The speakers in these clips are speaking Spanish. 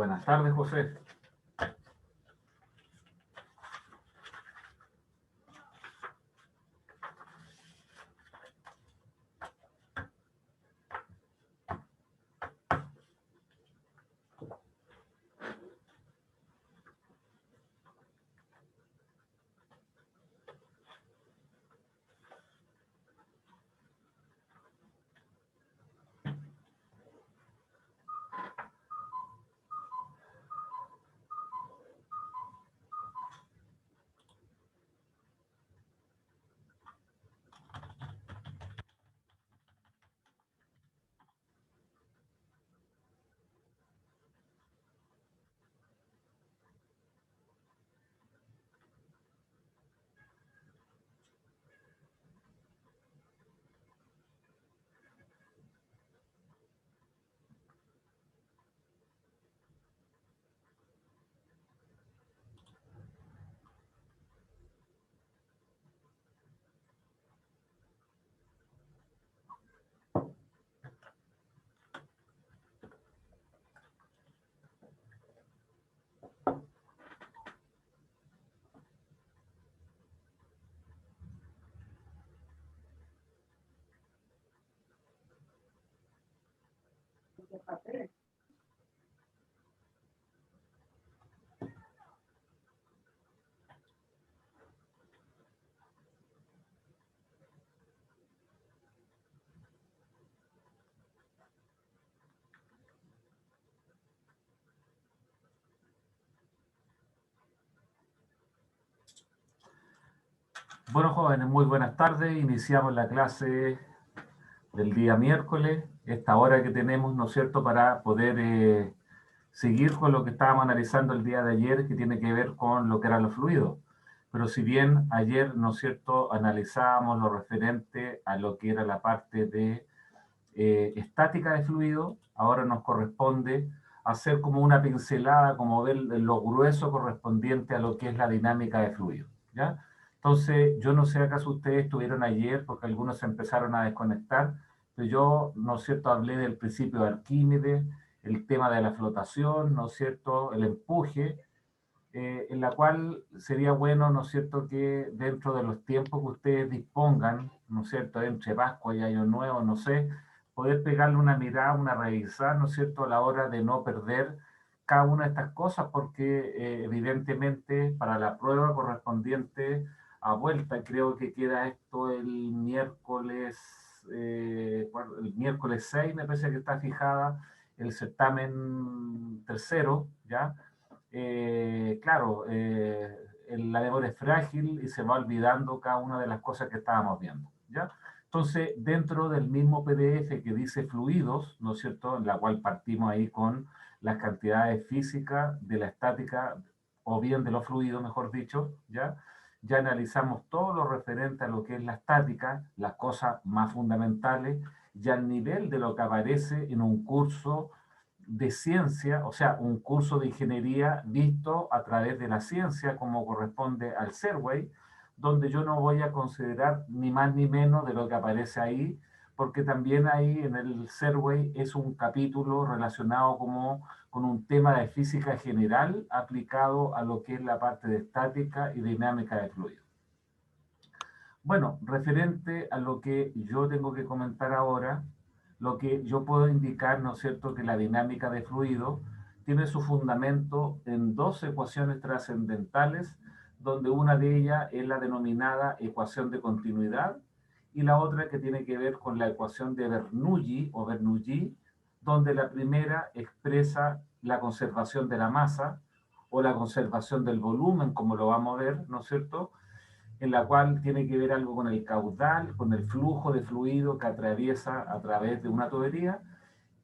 Buenas tardes, José. Bueno, jóvenes, muy buenas tardes. Iniciamos la clase del día miércoles, esta hora que tenemos, ¿no es cierto?, para poder seguir con lo que estábamos analizando el día de ayer, que tiene que ver con lo que eran los fluidos. Pero si bien ayer, ¿no es cierto?, analizábamos lo referente a lo que era la parte de estática de fluido, ahora nos corresponde hacer como una pincelada, como ver lo grueso correspondiente a lo que es la dinámica de fluido, ¿ya? Entonces, yo no sé acaso ustedes estuvieron ayer, porque algunos se empezaron a desconectar, pero yo, ¿no es cierto?, hablé del principio de Arquímedes, el tema de la flotación, ¿no es cierto?, el empuje, en la cual sería bueno, ¿no es cierto?, que dentro de los tiempos que ustedes dispongan, ¿no es cierto?, entre Pascua y Año Nuevo, no sé, poder pegarle una mirada, una revisar, ¿no es cierto?, a la hora de no perder cada una de estas cosas, porque evidentemente para la prueba correspondiente a vuelta, creo que queda esto el miércoles 6, me parece que está fijada el certamen tercero, ¿ya? Claro, la memoria es frágil y se va olvidando cada una de las cosas que estábamos viendo, ¿ya? Entonces, dentro del mismo PDF que dice fluidos, ¿no es cierto?, en la cual partimos ahí con las cantidades físicas de la estática, o bien de los fluidos, mejor dicho, ¿ya? Ya analizamos todo lo referente a lo que es la estática, las cosas más fundamentales, ya al nivel de lo que aparece en un curso de ciencia, o sea, un curso de ingeniería visto a través de la ciencia, como corresponde al Serway, donde yo no voy a considerar ni más ni menos de lo que aparece ahí, porque también ahí en el Serway es un capítulo relacionado como con un tema de física general aplicado a lo que es la parte de estática y dinámica de fluidos. Bueno, referente a lo que yo tengo que comentar ahora, lo que yo puedo indicar, ¿no es cierto?, que la dinámica de fluido tiene su fundamento en dos ecuaciones trascendentales, donde una de ellas es la denominada ecuación de continuidad y la otra que tiene que ver con la ecuación de Bernoulli o Bernoulli, donde la primera expresa la conservación de la masa o la conservación del volumen, como lo vamos a ver, ¿no es cierto?, en la cual tiene que ver algo con el caudal, con el flujo de fluido que atraviesa a través de una tubería,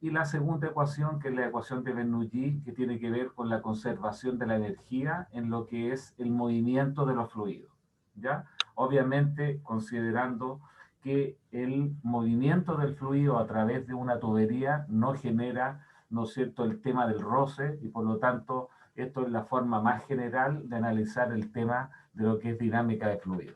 y la segunda ecuación, que es la ecuación de Bernoulli, que tiene que ver con la conservación de la energía en lo que es el movimiento de los fluidos, ¿ya? Obviamente, considerando que el movimiento del fluido a través de una tubería no genera, ¿no es cierto?, el tema del roce, y por lo tanto, esto es la forma más general de analizar el tema de lo que es dinámica de fluido.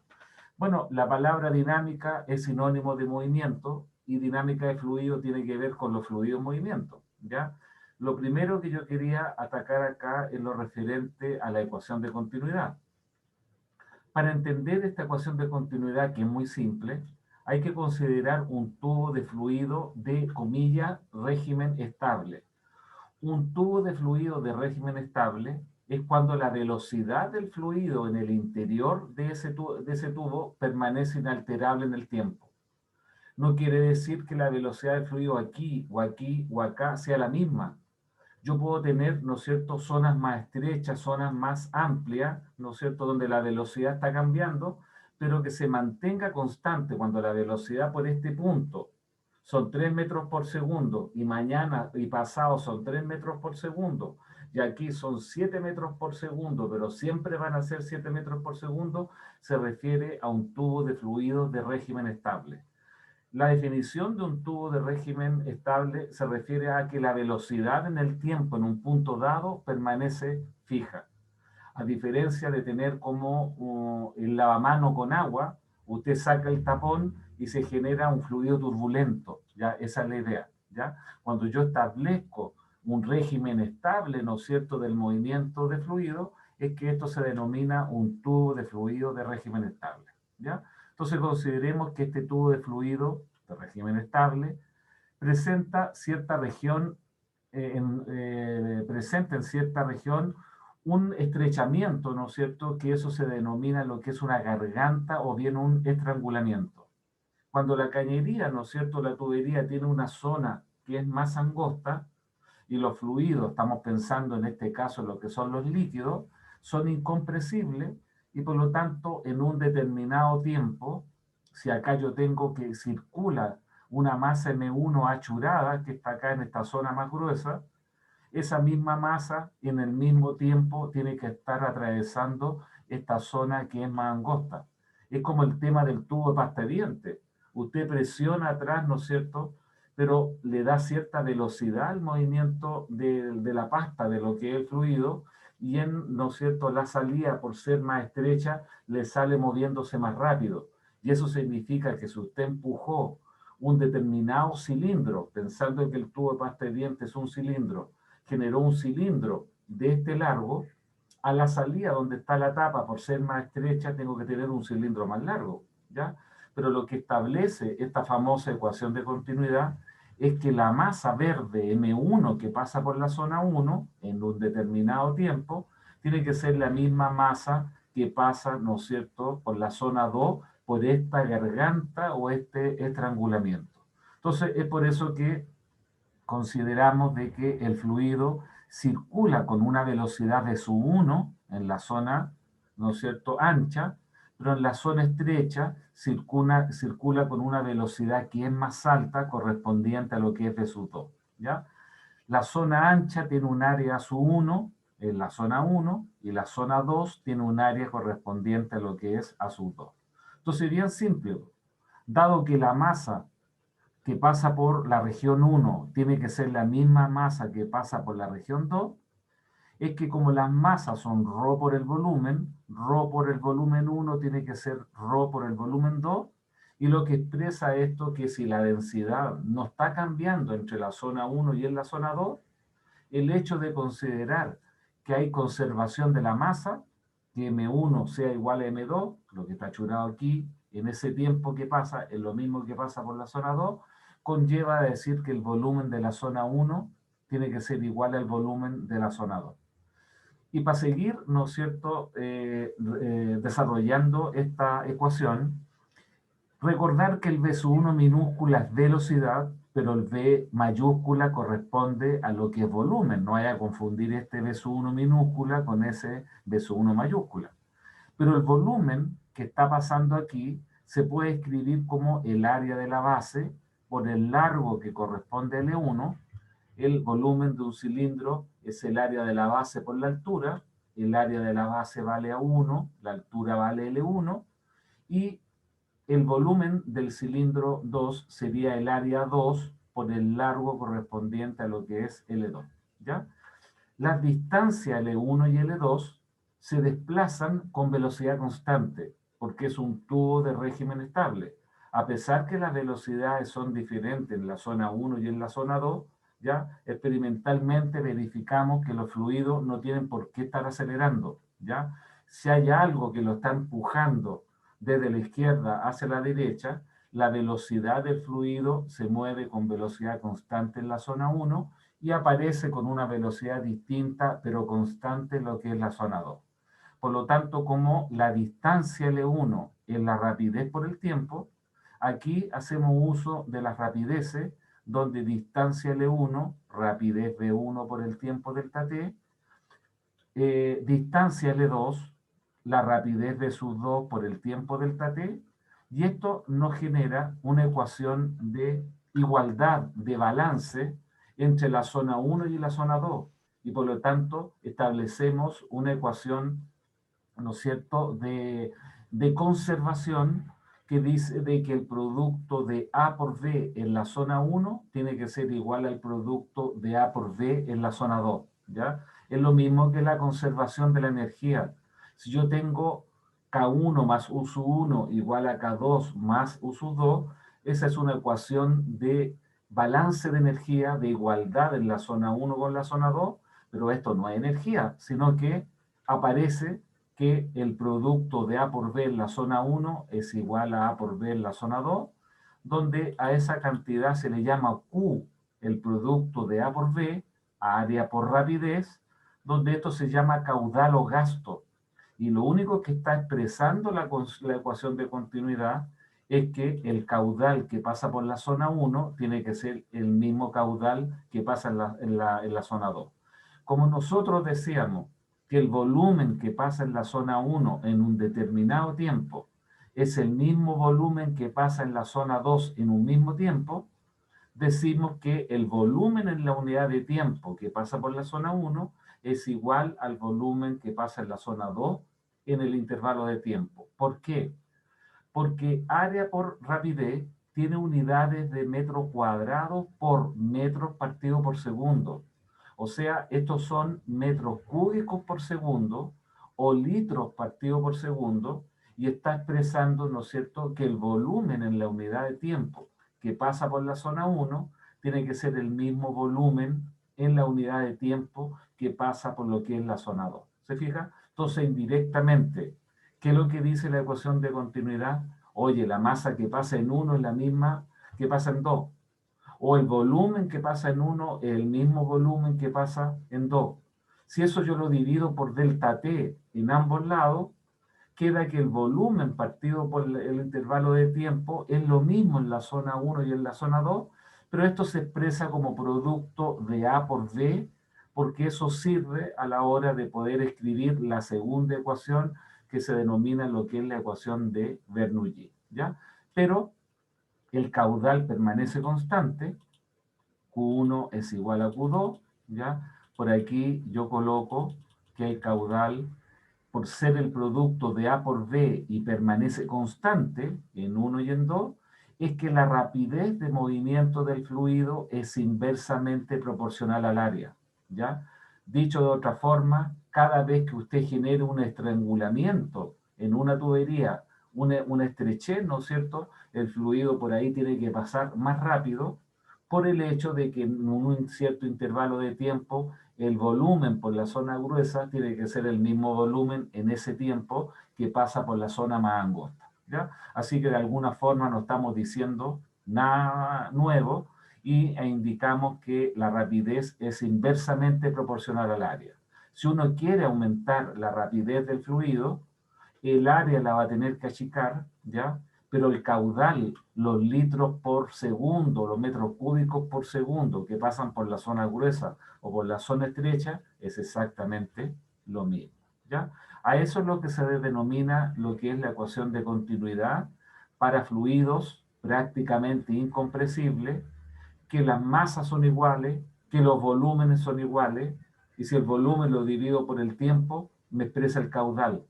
Bueno, la palabra dinámica es sinónimo de movimiento y dinámica de fluido tiene que ver con los fluidos en movimiento, ¿ya? Lo primero que yo quería atacar acá es lo referente a la ecuación de continuidad. Para entender esta ecuación de continuidad, que es muy simple, hay que considerar un tubo de fluido de, comillas, régimen estable. Un tubo de fluido de régimen estable es cuando la velocidad del fluido en el interior de ese tubo permanece inalterable en el tiempo. No quiere decir que la velocidad del fluido aquí o aquí o acá sea la misma. Yo puedo tener, ¿no es cierto?, zonas más estrechas, zonas más amplias, ¿no es cierto?, donde la velocidad está cambiando, pero que se mantenga constante cuando la velocidad por este punto son 3 metros por segundo y mañana y pasado son 3 metros por segundo y aquí son 7 metros por segundo, pero siempre van a ser 7 metros por segundo, se refiere a un tubo de fluido de régimen estable. La definición de un tubo de régimen estable se refiere a que la velocidad en el tiempo en un punto dado permanece fija. A diferencia de tener como el lavamano con agua, usted saca el tapón y se genera un fluido turbulento. ¿Ya? Esa es la idea. ¿Ya? Cuando yo establezco un régimen estable, ¿no es cierto?, del movimiento de fluido, es que esto se denomina un tubo de fluido de régimen estable. ¿Ya? Entonces consideremos que este tubo de fluido de régimen estable presenta cierta región, presenta en cierta región un estrechamiento, ¿no es cierto?, que eso se denomina lo que es una garganta o bien un estrangulamiento. Cuando la cañería, ¿no es cierto?, la tubería tiene una zona que es más angosta y los fluidos, estamos pensando en este caso en lo que son los líquidos, son incompresibles y por lo tanto en un determinado tiempo, si acá yo tengo que circula una masa M1 achurada que está acá en esta zona más gruesa, esa misma masa en el mismo tiempo tiene que estar atravesando esta zona que es más angosta. Es como el tema del tubo de pasta de dientes. Usted presiona atrás, ¿no es cierto?, pero le da cierta velocidad al movimiento de la pasta, de lo que es el fluido, y en, ¿no es cierto?, la salida, por ser más estrecha, le sale moviéndose más rápido. Y eso significa que si usted empujó un determinado cilindro, pensando que el tubo de pasta de dientes es un cilindro, generó un cilindro de este largo, a la salida donde está la tapa, por ser más estrecha, tengo que tener un cilindro más largo, ¿ya? Pero lo que establece esta famosa ecuación de continuidad es que la masa verde M1 que pasa por la zona 1 en un determinado tiempo, tiene que ser la misma masa que pasa, ¿no es cierto?, por la zona 2, por esta garganta o este estrangulamiento. Entonces, es por eso que consideramos de que el fluido circula con una velocidad de su 1 en la zona, ¿no es cierto?, ancha, pero en la zona estrecha circula con una velocidad que es más alta correspondiente a lo que es de su 2, ¿ya? La zona ancha tiene un área su 1 en la zona 1 y la zona 2 tiene un área correspondiente a lo que es a su 2. Entonces, bien simple, dado que la masa que pasa por la región 1 tiene que ser la misma masa que pasa por la región 2, es que como las masas son ρ por el volumen 1 tiene que ser ρ por el volumen 2, y lo que expresa esto que si la densidad no está cambiando entre la zona 1 y en la zona 2, el hecho de considerar que hay conservación de la masa, que M1 sea igual a M2, lo que está achurado aquí, en ese tiempo que pasa, es lo mismo que pasa por la zona 2, conlleva a decir que el volumen de la zona 1 tiene que ser igual al volumen de la zona 2. Y para seguir, ¿no es cierto?, desarrollando esta ecuación, recordar que el V sub 1 minúscula es velocidad, pero el V mayúscula corresponde a lo que es volumen. No hay a confundir este V sub 1 minúscula con ese V sub 1 mayúscula. Pero el volumen que está pasando aquí se puede escribir como el área de la base por el largo que corresponde a L1. El volumen de un cilindro es el área de la base por la altura. El área de la base vale A1, la altura vale L1, y el volumen del cilindro 2 sería el área 2 por el largo correspondiente a lo que es L2, ¿ya? Las distancias L1 y L2 se desplazan con velocidad constante, porque es un tubo de régimen estable. A pesar que las velocidades son diferentes en la zona 1 y en la zona 2, ¿ya? Experimentalmente verificamos que los fluidos no tienen por qué estar acelerando, ¿ya? Si hay algo que lo está empujando desde la izquierda hacia la derecha, la velocidad del fluido se mueve con velocidad constante en la zona 1 y aparece con una velocidad distinta pero constante en lo que es la zona 2. Por lo tanto, como la distancia L1 es la rapidez por el tiempo, aquí hacemos uso de las rapideces, donde distancia L1, rapidez V1 por el tiempo delta t, distancia L2, la rapidez de sus 2 por el tiempo delta t, y esto nos genera una ecuación de igualdad, de balance entre la zona 1 y la zona 2, y por lo tanto establecemos una ecuación, ¿no es cierto?, de conservación que dice de que el producto de A por B en la zona 1 tiene que ser igual al producto de A por B en la zona 2, ¿ya? Es lo mismo que la conservación de la energía. Si yo tengo K1 más U sub 1 igual a K2 más U sub 2, esa es una ecuación de balance de energía, de igualdad en la zona 1 con la zona 2, pero esto no es energía, sino que aparece que el producto de A por B en la zona 1 es igual a A por B en la zona 2, donde a esa cantidad se le llama Q, el producto de A por B, área por rapidez, donde esto se llama caudal o gasto. Y lo único que está expresando la ecuación de continuidad es que el caudal que pasa por la zona 1 tiene que ser el mismo caudal que pasa en la zona 2. Como nosotros decíamos que el volumen que pasa en la zona 1 en un determinado tiempo es el mismo volumen que pasa en la zona 2 en un mismo tiempo, decimos que el volumen en la unidad de tiempo que pasa por la zona 1 es igual al volumen que pasa en la zona 2 en el intervalo de tiempo. ¿Por qué? Porque área por rapidez tiene unidades de metro cuadrado por metros partido por segundo. O sea, estos son metros cúbicos por segundo o litros partido por segundo, y está expresando, ¿no es cierto?, que el volumen en la unidad de tiempo que pasa por la zona 1 tiene que ser el mismo volumen en la unidad de tiempo que pasa por lo que es la zona 2. ¿Se fija? Entonces, indirectamente, ¿qué es lo que dice la ecuación de continuidad? Oye, la masa que pasa en 1 es la misma que pasa en 2. O el volumen que pasa en 1 es el mismo volumen que pasa en 2. Si eso yo lo divido por delta t en ambos lados, queda que el volumen partido por el intervalo de tiempo es lo mismo en la zona 1 y en la zona 2, pero esto se expresa como producto de A por B, porque eso sirve a la hora de poder escribir la segunda ecuación, que se denomina lo que es la ecuación de Bernoulli, ¿ya? Pero el caudal permanece constante, Q1 es igual a Q2, ¿ya? Por aquí yo coloco que el caudal, por ser el producto de A por B y permanece constante en 1 y en 2, es que la rapidez de movimiento del fluido es inversamente proporcional al área, ¿ya? Dicho de otra forma, cada vez que usted genere un estrangulamiento en una tubería, una estrechez, ¿no es cierto?, el fluido por ahí tiene que pasar más rápido por el hecho de que en un cierto intervalo de tiempo el volumen por la zona gruesa tiene que ser el mismo volumen en ese tiempo que pasa por la zona más angosta, ¿ya? Así que de alguna forma no estamos diciendo nada nuevo e indicamos que la rapidez es inversamente proporcional al área. Si uno quiere aumentar la rapidez del fluido, el área la va a tener que achicar, ¿ya? Pero el caudal, los litros por segundo, los metros cúbicos por segundo que pasan por la zona gruesa o por la zona estrecha, es exactamente lo mismo, ¿ya? A eso es lo que se denomina lo que es la ecuación de continuidad para fluidos prácticamente incompresibles, que las masas son iguales, que los volúmenes son iguales, y si el volumen lo divido por el tiempo, me expresa el caudal.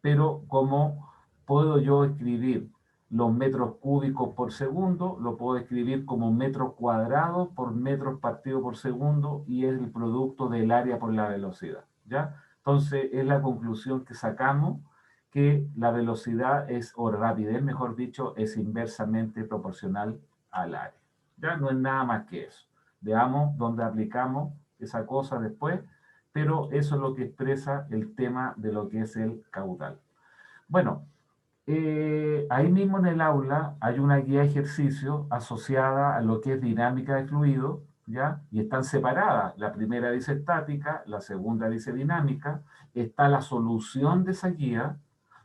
Pero como puedo yo escribir los metros cúbicos por segundo, lo puedo escribir como metros cuadrados por metros partido por segundo, y es el producto del área por la velocidad, ¿ya? Entonces es la conclusión que sacamos, que la velocidad es, o rapidez mejor dicho, es inversamente proporcional al área. Ya no es nada más que eso. Veamos dónde aplicamos esa cosa después, pero eso es lo que expresa el tema de lo que es el caudal. Bueno, ahí mismo en el aula hay una guía de ejercicio asociada a lo que es dinámica de fluido, ¿ya? Y están separadas. La primera dice estática, la segunda dice dinámica. Está la solución de esa guía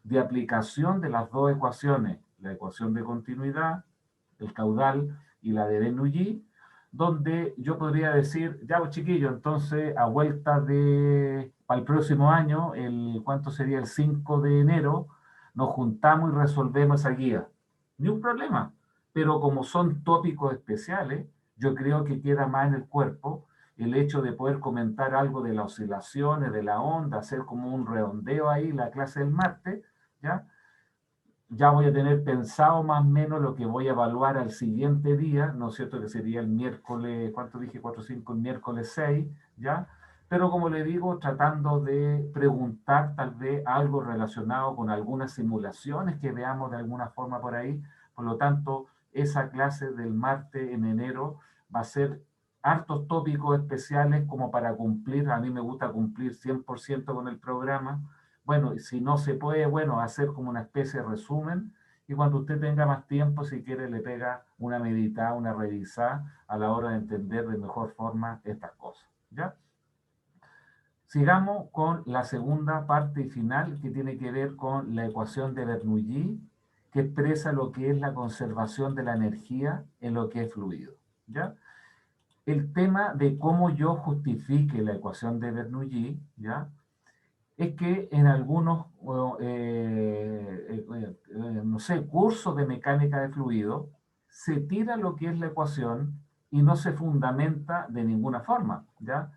de aplicación de las dos ecuaciones, la ecuación de continuidad, el caudal y la de Bernoulli, donde yo podría decir, ya pues chiquillos, entonces a vuelta de, para el próximo año, ¿cuánto sería? El 5 de enero, nos juntamos y resolvemos esa guía. Ni un problema. Pero como son tópicos especiales, yo creo que queda más en el cuerpo el hecho de poder comentar algo de las oscilaciones, de la onda, hacer como un redondeo ahí, la clase del martes, ¿ya? Ya voy a tener pensado más o menos lo que voy a evaluar al siguiente día, ¿no es cierto? Que sería el miércoles, ¿cuánto dije? 4, 5, el miércoles 6, ¿ya? Pero como le digo, tratando de preguntar tal vez algo relacionado con algunas simulaciones que veamos de alguna forma por ahí. Por lo tanto, esa clase del martes en enero va a ser hartos tópicos especiales como para cumplir, a mí me gusta cumplir 100% con el programa. Bueno, si no se puede, bueno, hacer como una especie de resumen y cuando usted tenga más tiempo, si quiere, le pega una meditada, una revisada a la hora de entender de mejor forma estas cosas, ¿ya? Sigamos con la segunda parte y final que tiene que ver con la ecuación de Bernoulli, que expresa lo que es la conservación de la energía en lo que es fluido, ¿ya? El tema de cómo yo justifique la ecuación de Bernoulli, ¿ya? Es que en algunos, no sé, cursos de mecánica de fluido, se tira lo que es la ecuación y no se fundamenta de ninguna forma, ¿ya?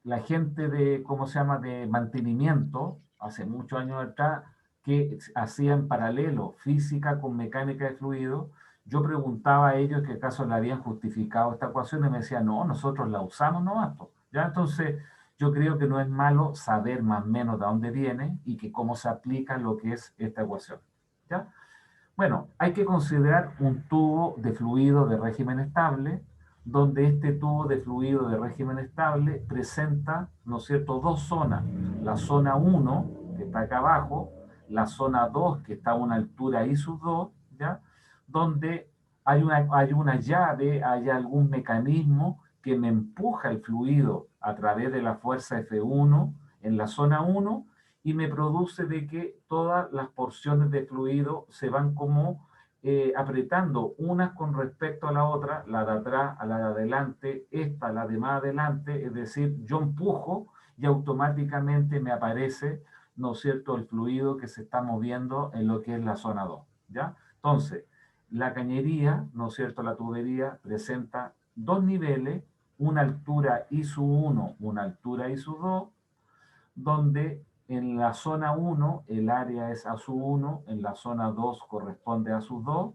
La gente de, ¿cómo se llama?, de mantenimiento, hace muchos años atrás, que hacía en paralelo física con mecánica de fluido, yo preguntaba a ellos que acaso le habían justificado esta ecuación y me decían, no, nosotros la usamos nomás, ¿ya? Entonces, yo creo que no es malo saber más o menos de dónde viene y que cómo se aplica lo que es esta ecuación, ¿ya? Bueno, hay que considerar un tubo de fluido de régimen estable, donde este tubo de fluido de régimen estable presenta, ¿no es cierto?, dos zonas. La zona 1, que está acá abajo, la zona 2, que está a una altura I sub 2, ¿ya? Donde hay una llave, hay algún mecanismo que me empuja el fluido a través de la fuerza F1 en la zona 1 y me produce de que todas las porciones de fluido se van como apretando unas con respecto a la otra, la de atrás a la de adelante, esta la de más adelante, es decir, yo empujo y automáticamente me aparece, ¿no es cierto?, el fluido que se está moviendo en lo que es la zona 2, ¿ya? Entonces, la cañería, ¿no es cierto?, la tubería presenta dos niveles, una altura I sub 1, una altura I sub 2, donde en la zona 1 el área es A sub 1, en la zona 2 corresponde a sub 2,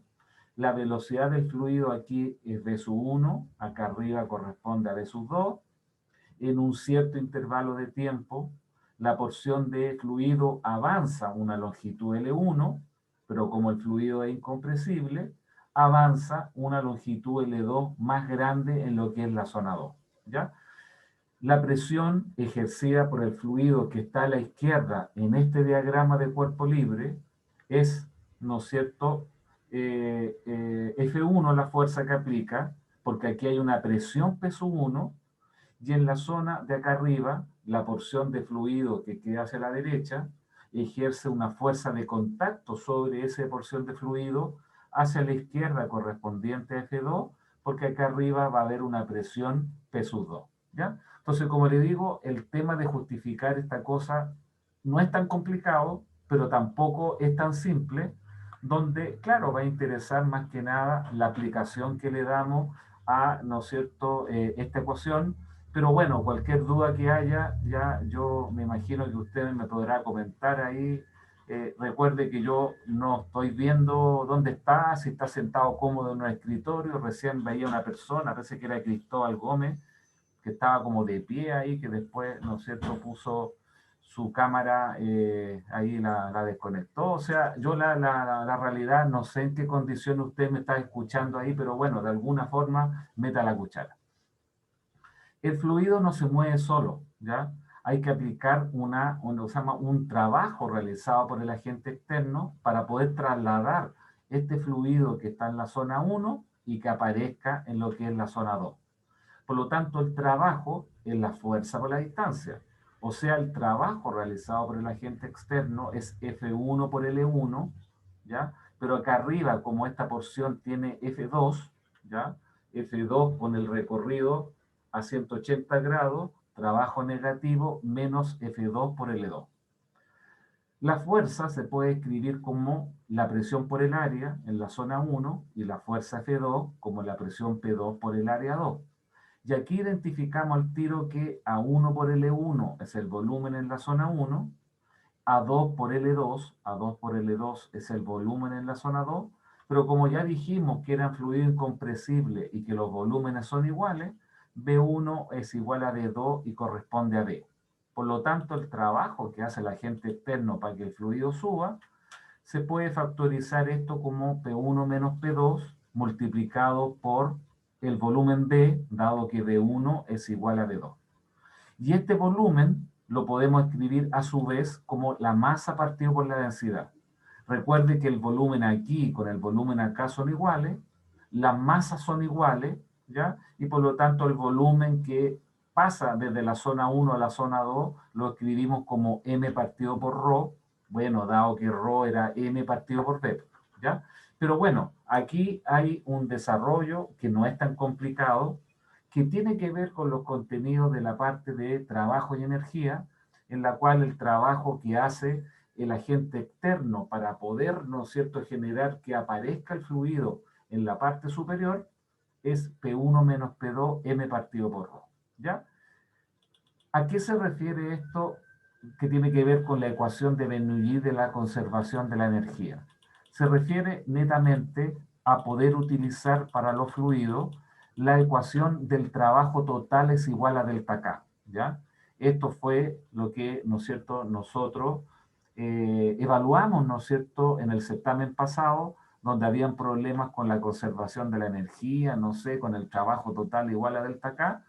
la velocidad del fluido aquí es V sub 1, acá arriba corresponde a V sub 2, en un cierto intervalo de tiempo la porción de fluido avanza una longitud L1, pero como el fluido es incompresible, avanza una longitud L2 más grande en lo que es la zona 2, ¿ya? La presión ejercida por el fluido que está a la izquierda en este diagrama de cuerpo libre es, ¿no es cierto?, F1 la fuerza que aplica, porque aquí hay una presión P sub 1, y en la zona de acá arriba, la porción de fluido que queda hacia la derecha ejerce una fuerza de contacto sobre esa porción de fluido hacia la izquierda correspondiente a F2, porque acá arriba va a haber una presión P sub 2, ¿ya? Entonces, como le digo, el tema de justificar esta cosa no es tan complicado, pero tampoco es tan simple, donde, claro, va a interesar más que nada la aplicación que le damos a, ¿no es cierto?, esta ecuación. Pero bueno, cualquier duda que haya, ya yo me imagino que usted me podrá comentar ahí. Recuerde que yo no estoy viendo dónde está, si está sentado cómodo en un escritorio. Recién veía una persona, parece que era Cristóbal Gómez, que estaba como de pie ahí, que después, ¿no es cierto?, puso su cámara ahí la desconectó. O sea, yo la realidad no sé en qué condición usted me está escuchando ahí, pero bueno, de alguna forma meta la cuchara. El fluido no se mueve solo, ¿ya? Hay que aplicar se llama un trabajo realizado por el agente externo para poder trasladar este fluido que está en la zona 1 y que aparezca en lo que es la zona 2. Por lo tanto, el trabajo es la fuerza por la distancia. O sea, el trabajo realizado por el agente externo es F1 por L1, ¿ya? Pero acá arriba, como esta porción tiene F2, ¿ya? F2 con el recorrido a 180 grados, trabajo negativo menos F2 por L2. La fuerza se puede escribir como la presión por el área en la zona 1 y la fuerza F2 como la presión P2 por el área 2. Y aquí identificamos al tiro que A1 por L1 es el volumen en la zona 1, A2 por L2 es el volumen en la zona 2, pero como ya dijimos que eran fluidos incompresibles y que los volúmenes son iguales, B1 es igual a B2 y corresponde a B. Por lo tanto, el trabajo que hace el agente externo para que el fluido suba, se puede factorizar esto como P1 menos P2 multiplicado por el volumen B, dado que B1 es igual a B2. Y este volumen lo podemos escribir a su vez como la masa partido por la densidad. Recuerde que el volumen aquí con el volumen acá son iguales, las masas son iguales, ¿ya? Y por lo tanto el volumen que pasa desde la zona 1 a la zona 2 lo escribimos como m partido por ρ, bueno, dado que ρ era m partido por v, ¿ya? Pero bueno, aquí hay un desarrollo que no es tan complicado, que tiene que ver con los contenidos de la parte de trabajo y energía, en la cual el trabajo que hace el agente externo para poder, ¿no es cierto?, generar que aparezca el fluido en la parte superior, es P1 menos P2 M partido por ρ, ¿ya? ¿A qué se refiere esto que tiene que ver con la ecuación de Bernoulli de la conservación de la energía? Se refiere netamente a poder utilizar para los fluidos la ecuación del trabajo total es igual a delta K, ¿ya? Esto fue lo que, ¿no es cierto?, nosotros evaluamos, ¿no es cierto?, en el certamen pasado, donde habían problemas con la conservación de la energía, no sé, con el trabajo total igual a delta K,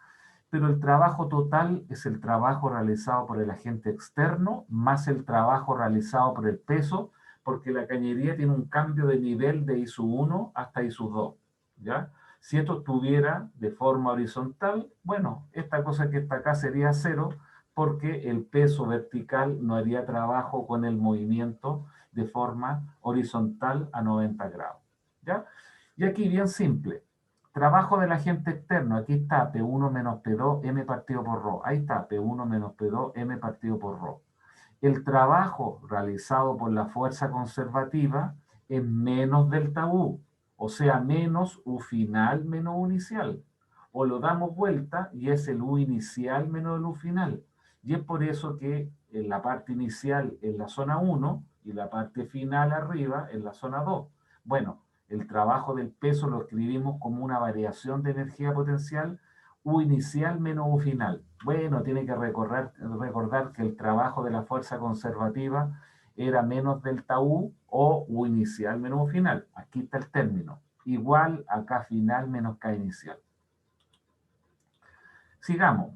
pero el trabajo total es el trabajo realizado por el agente externo más el trabajo realizado por el peso, porque la cañería tiene un cambio de nivel de ISU1 hasta ISU2, ¿ya? Si esto estuviera de forma horizontal, bueno, esta cosa que está acá sería cero, porque el peso vertical no haría trabajo con el movimiento de forma horizontal a 90 grados, ¿ya? Y aquí bien simple, trabajo del agente externo, aquí está P1 menos P2 M partido por ρ, ahí está P1 menos P2 M partido por ρ. El trabajo realizado por la fuerza conservativa es menos delta U, o sea, menos U final menos U inicial. O lo damos vuelta y es el U inicial menos el U final. Y es por eso que en la parte inicial en la zona 1 y la parte final arriba en la zona 2. Bueno, el trabajo del peso lo escribimos como una variación de energía potencial U inicial menos U final. Bueno, tiene que recordar que el trabajo de la fuerza conservativa era menos delta U o U inicial menos U final. Aquí está el término. Igual a K final menos K inicial. Sigamos.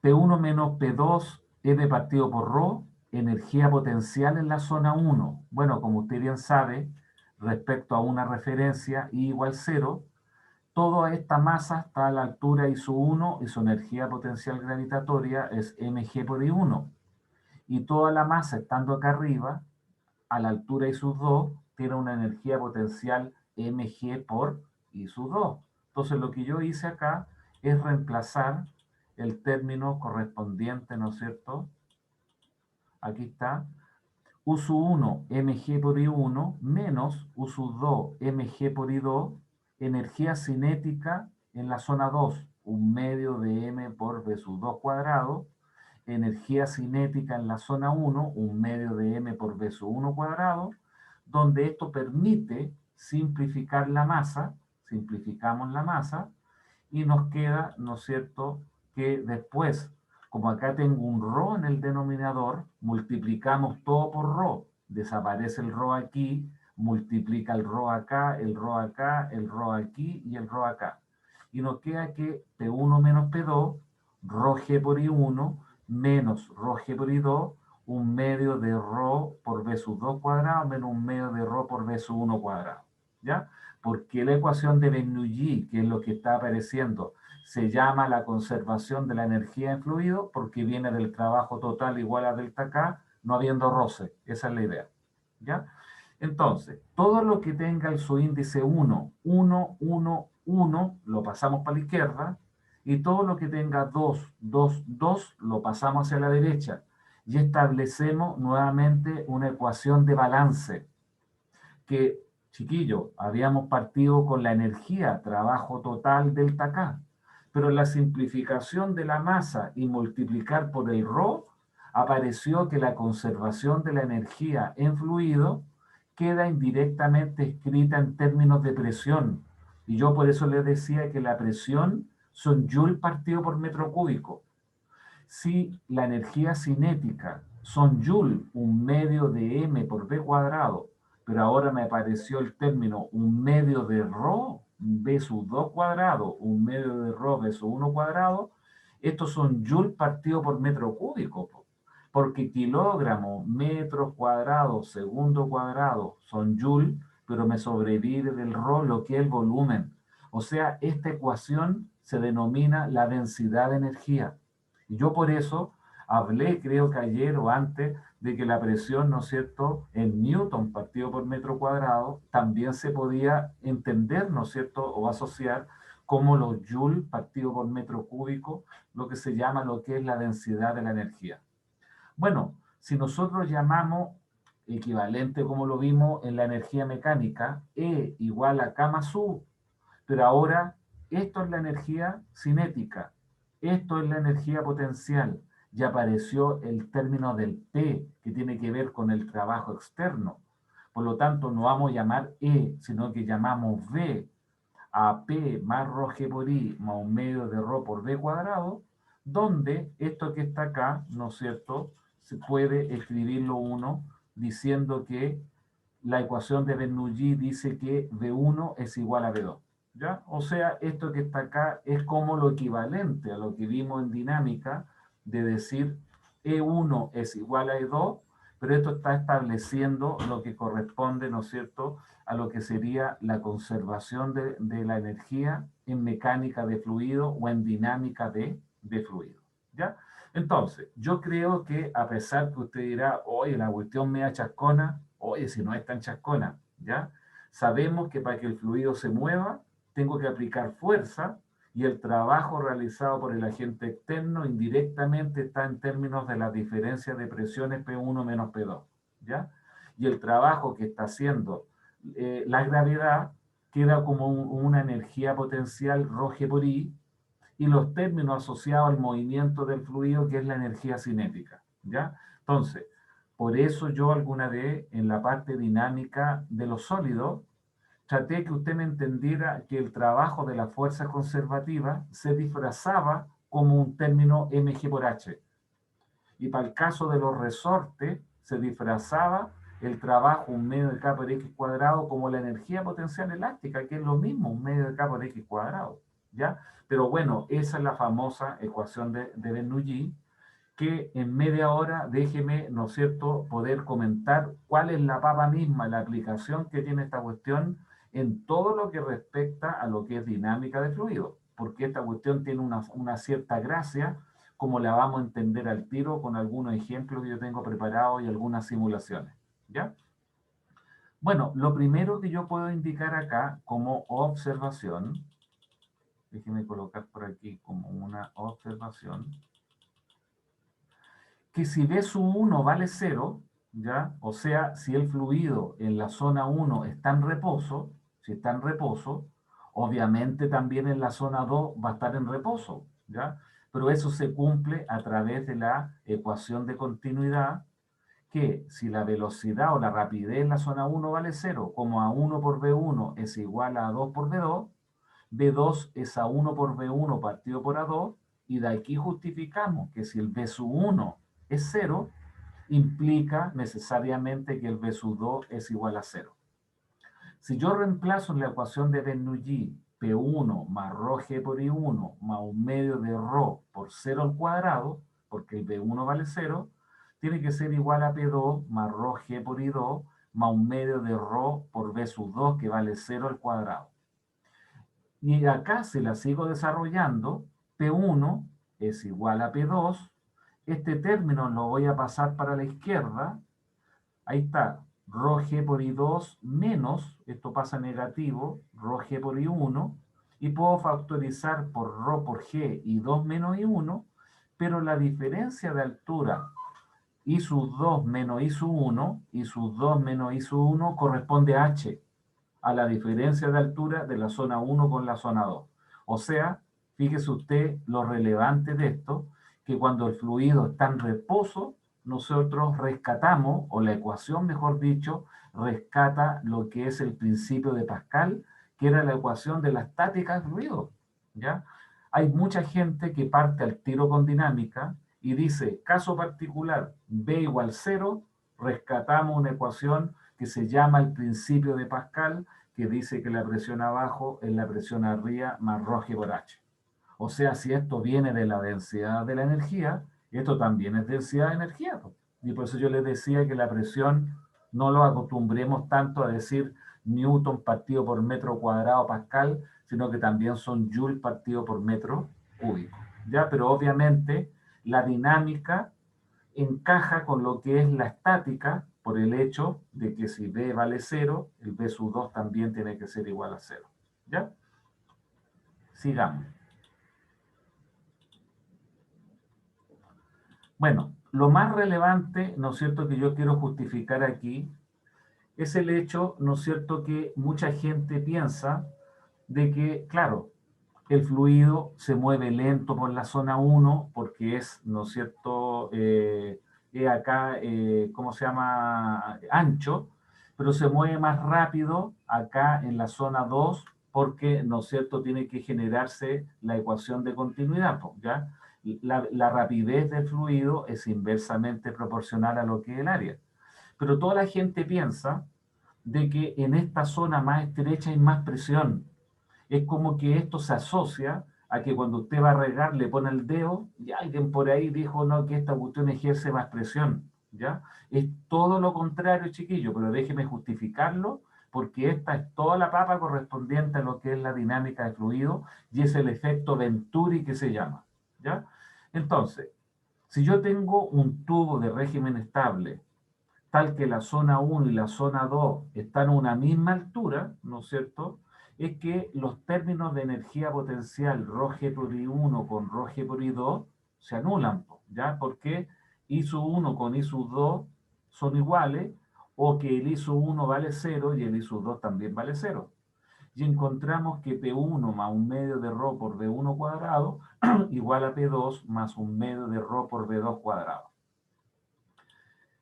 P1 menos P2 M partido por ρ, energía potencial en la zona 1. Bueno, como usted bien sabe, respecto a una referencia I igual 0, toda esta masa está a la altura ISU1 y su energía potencial gravitatoria es mg por I1. Y toda la masa estando acá arriba, a la altura ISU2, tiene una energía potencial mg por ISU2. Entonces lo que yo hice acá es reemplazar el término correspondiente, ¿no es cierto? Aquí está. U1 mg por I1 menos U2 mg por I2, energía cinética en la zona 2, un medio de m por V2 cuadrado, energía cinética en la zona 1, un medio de m por V1 cuadrado, donde esto permite simplificar la masa, simplificamos la masa, y nos queda, ¿no es cierto?, que después como acá tengo un ρ en el denominador, multiplicamos todo por ρ. Desaparece el ρ aquí, multiplica el ρ acá, el ρ acá, el ρ aquí y el ρ acá. Y nos queda que P1 menos P2, ρg por I1, menos ρg por I2, un medio de ρ por B sub 2 cuadrado, menos un medio de ρ por B sub 1 cuadrado. ¿Ya? Porque la ecuación de Bernoulli, que es lo que está apareciendo, se llama la conservación de la energía en fluido porque viene del trabajo total igual a delta K, no habiendo roce. Esa es la idea. ¿Ya? Entonces, todo lo que tenga el su índice 1, 1, 1, 1, lo pasamos para la izquierda, y todo lo que tenga 2, 2, 2, lo pasamos hacia la derecha. Y establecemos nuevamente una ecuación de balance que, chiquillo, habíamos partido con la energía, trabajo total delta K, pero la simplificación de la masa y multiplicar por el ρ, apareció que la conservación de la energía en fluido queda indirectamente escrita en términos de presión. Y yo por eso les decía que la presión son joule partido por metro cúbico. Si la energía cinética son joule, un medio de m por b cuadrado, pero ahora me apareció el término un medio de ρ, b sub 2 cuadrado, un medio de ρ, b sub 1 cuadrado, estos son joule partido por metro cúbico, porque kilogramo, metros cuadrados, segundo cuadrado son joule, pero me sobrevive del ρ lo que es el volumen. O sea, esta ecuación se denomina la densidad de energía. Y yo por eso hablé, creo que ayer o antes, de que la presión, ¿no es cierto?, en Newton partido por metro cuadrado, también se podía entender, ¿no es cierto?, o asociar como los joule partido por metro cúbico, lo que se llama lo que es la densidad de la energía. Bueno, si nosotros llamamos equivalente, como lo vimos en la energía mecánica, E igual a K más U, pero ahora esto es la energía cinética, esto es la energía potencial, y apareció el término del P, que tiene que ver con el trabajo externo. Por lo tanto, no vamos a llamar E, sino que llamamos V a P más ρg por I más un medio de ρ por B cuadrado, donde esto que está acá, ¿no es cierto?, se puede escribirlo uno diciendo que la ecuación de Bernoulli dice que V1 es igual a V2. ¿Ya? O sea, esto que está acá es como lo equivalente a lo que vimos en dinámica, de decir E1 es igual a E2, pero esto está estableciendo lo que corresponde, ¿no es cierto?, a lo que sería la conservación de la energía en mecánica de fluido o en dinámica de fluido. ¿Ya? Entonces, yo creo que a pesar que usted dirá, oye, la cuestión media chascona, oye, si no es tan chascona, ¿ya? Sabemos que para que el fluido se mueva, tengo que aplicar fuerza, y el trabajo realizado por el agente externo indirectamente está en términos de la diferencia de presiones P1 menos P2, ¿ya? Y el trabajo que está haciendo la gravedad queda como una energía potencial ρg por I, y los términos asociados al movimiento del fluido, que es la energía cinética, ¿ya? Entonces, por eso yo alguna vez en la parte dinámica de los sólidos, traté que usted me entendiera que el trabajo de la fuerza conservativa se disfrazaba como un término mg por h. Y para el caso de los resortes, se disfrazaba el trabajo, un medio de K por X cuadrado, como la energía potencial elástica, que es lo mismo, un medio de K por X cuadrado, ¿ya? Pero bueno, esa es la famosa ecuación de Bernoulli, que en media hora déjeme, ¿no es cierto?, poder comentar cuál es la papa misma, la aplicación que tiene esta cuestión en todo lo que respecta a lo que es dinámica de fluido, porque esta cuestión tiene una cierta gracia, como la vamos a entender al tiro con algunos ejemplos que yo tengo preparados y algunas simulaciones, ¿ya? Bueno, lo primero que yo puedo indicar acá como observación, déjeme colocar por aquí como una observación, que si B sub 1 vale 0, ¿ya? O sea, si el fluido en la zona 1 está en reposo, si está en reposo, obviamente también en la zona 2 va a estar en reposo, ¿ya? Pero eso se cumple a través de la ecuación de continuidad, que si la velocidad o la rapidez en la zona 1 vale 0, como A1 por B1 es igual a A2 por B2, B2 es A1 por B1 partido por A2, Y de aquí justificamos que si el B sub 1 es 0, implica necesariamente que el B sub 2 es igual a 0. Si yo reemplazo en la ecuación de Bernoulli P1 más ρg por I1 más un medio de ρ por 0 al cuadrado, porque el B1 vale 0, tiene que ser igual a P2 más ρg por I2 más un medio de ρ por B sub 2, que vale 0 al cuadrado. Y acá, si la sigo desarrollando, P1 es igual a P2. Este término lo voy a pasar para la izquierda. Ahí está, ρg por I2 menos, esto pasa negativo, ρg por I1, y puedo factorizar por ρ por g, I2 menos I1, pero la diferencia de altura I sub 2 menos I sub 1, I sub 2 menos I sub 1 corresponde a h, a la diferencia de altura de la zona 1 con la zona 2. O sea, fíjese usted lo relevante de esto, que cuando el fluido está en reposo, nosotros rescatamos, o la ecuación, mejor dicho, rescata lo que es el principio de Pascal, que era la ecuación de la estática del fluido, ¿ya? Hay mucha gente que parte al tiro con dinámica y dice, caso particular, B igual 0, rescatamos una ecuación que se llama el principio de Pascal, que dice que la presión abajo es la presión arriba más ρg por h. O sea, si esto viene de la densidad de la energía, esto también es densidad de energía. Y por eso yo les decía que la presión no lo acostumbremos tanto a decir Newton partido por metro cuadrado Pascal, sino que también son Joule partido por metro cúbico. ¿Ya? Pero obviamente la dinámica encaja con lo que es la estática por el hecho de que si B vale 0, el B sub 2 también tiene que ser igual a 0. ¿Ya? Sigamos. Bueno, lo más relevante, ¿no es cierto?, que yo quiero justificar aquí es el hecho, ¿no es cierto?, que mucha gente piensa de que, claro, el fluido se mueve lento por la zona 1 porque es, ¿no es cierto?, acá, ¿cómo se llama?, ancho, pero se mueve más rápido acá en la zona 2 porque, ¿no es cierto?, tiene que generarse la ecuación de continuidad, ¿ya? La rapidez del fluido es inversamente proporcional a lo que es el área. Pero toda la gente piensa de que en esta zona más estrecha hay más presión. Es como que esto se asocia a que cuando usted va a regar le pone el dedo y alguien por ahí dijo no, que esta cuestión ejerce más presión, ¿ya? Es todo lo contrario, chiquillo, pero déjeme justificarlo porque esta es toda la papa correspondiente a lo que es la dinámica de fluido y es el efecto Venturi que se llama, ¿ya? Entonces, si yo tengo un tubo de régimen estable tal que la zona 1 y la zona 2 están a una misma altura, ¿no es cierto?, es que los términos de energía potencial ρg por I1 con ρg por I2 se anulan, ¿ya? Porque I sub 1 con I sub 2 son iguales, o que el I sub 1 vale 0 y el I sub 2 también vale 0. Y encontramos que P1 más un medio de ρ por B1 cuadrado igual a P2 más un medio de ρ por B2 cuadrado.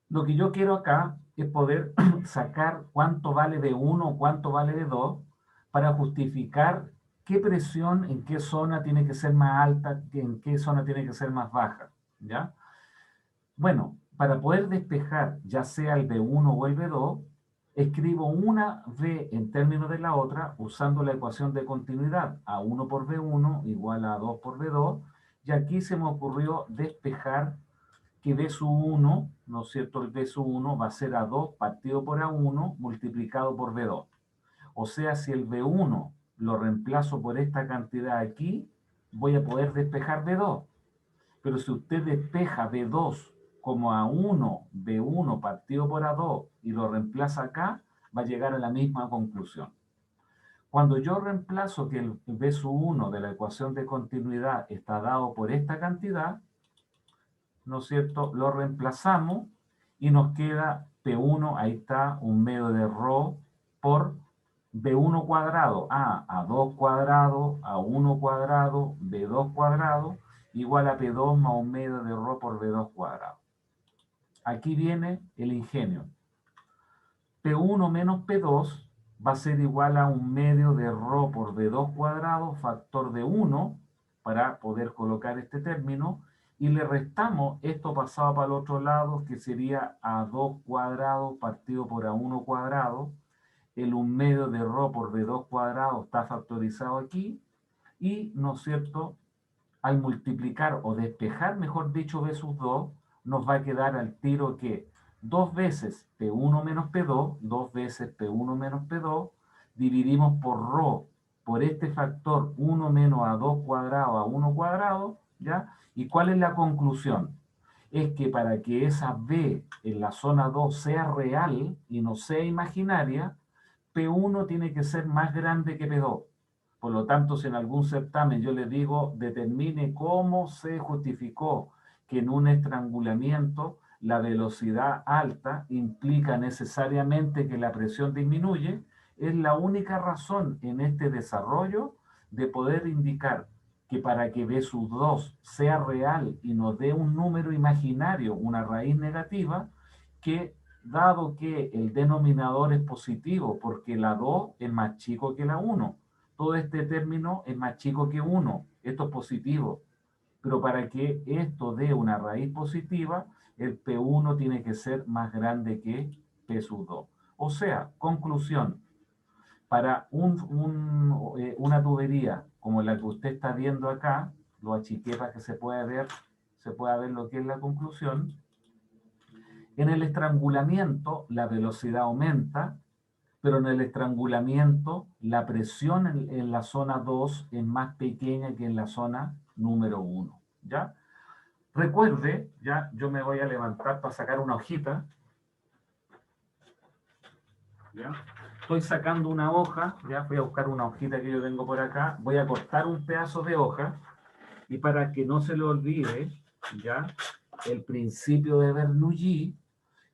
Lo que yo quiero acá es poder sacar cuánto vale B1 o cuánto vale B2 para justificar qué presión en qué zona tiene que ser más alta, en qué zona tiene que ser más baja, ¿ya? Bueno, para poder despejar ya sea el B1 o el B2, escribo una V en términos de la otra usando la ecuación de continuidad, A1 por B1 igual a 2 por B2, y aquí se me ocurrió despejar que B sub 1, ¿no es cierto? El B sub 1 va a ser A2 partido por A1 multiplicado por B2. O sea, si el B1 lo reemplazo por esta cantidad aquí, voy a poder despejar B2. Pero si usted despeja B2 como A1, B1 partido por A2 y lo reemplaza acá, va a llegar a la misma conclusión. Cuando yo reemplazo que el B sub 1 de la ecuación de continuidad está dado por esta cantidad, ¿no es cierto?, lo reemplazamos y nos queda P1, ahí está, un medio de ρ por B1 cuadrado, A2 cuadrado, A1 cuadrado, B2 cuadrado, igual a P2 más un medio de ρ por B2 cuadrado. Aquí viene el ingenio. P1 menos P2 va a ser igual a un medio de ρ por B2 cuadrado, factor de 1, para poder colocar este término, y le restamos esto pasado para el otro lado, que sería A2 cuadrado partido por A1 cuadrado. El 1 medio de ρ por B2 cuadrado está factorizado aquí, y, ¿no es cierto?, al multiplicar o despejar, mejor dicho, B sub 2, nos va a quedar al tiro que 2 veces P1 menos P2, 2 veces P1 menos P2, dividimos por ρ, por este factor 1 menos A2 cuadrado a 1 cuadrado, ¿ya? ¿Y cuál es la conclusión? Es que para que esa B en la zona 2 sea real y no sea imaginaria, P1 tiene que ser más grande que P2. Por lo tanto, si en algún certamen yo les digo, determine cómo se justificó que en un estrangulamiento la velocidad alta implica necesariamente que la presión disminuye, es la única razón en este desarrollo de poder indicar que para que B sub 2 sea real y nos dé un número imaginario, una raíz negativa, que dado que el denominador es positivo porque la 2 es más chico que la 1, todo este término es más chico que 1, esto es positivo, pero para que esto dé una raíz positiva, el P1 tiene que ser más grande que P sub 2. O sea, conclusión, para una tubería como la que usted está viendo acá, lo achiqué para que se pueda ver lo que es la conclusión. En el estrangulamiento la velocidad aumenta, pero en el estrangulamiento la presión en la zona 2 es más pequeña que en la zona número 1, ¿ya? Recuerde, ya yo me voy a levantar para sacar una hojita, ¿ya? Estoy sacando una hoja, ya voy a buscar una hojita que yo tengo por acá, voy a cortar un pedazo de hoja, y para que no se le olvide, ya, el principio de Bernoulli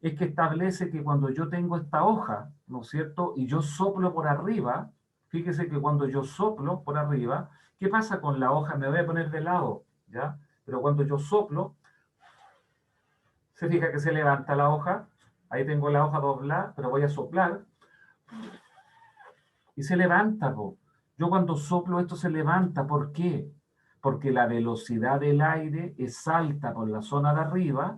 es que establece que cuando yo tengo esta hoja, ¿no es cierto?, y yo soplo por arriba, fíjese que cuando yo soplo por arriba, ¿qué pasa con la hoja? Me voy a poner de lado, ¿ya? Pero cuando yo soplo, se fija que se levanta la hoja, ahí tengo la hoja doblada, pero voy a soplar, y se levanta, po. Yo cuando soplo esto se levanta, ¿por qué? Porque la velocidad del aire es alta por la zona de arriba,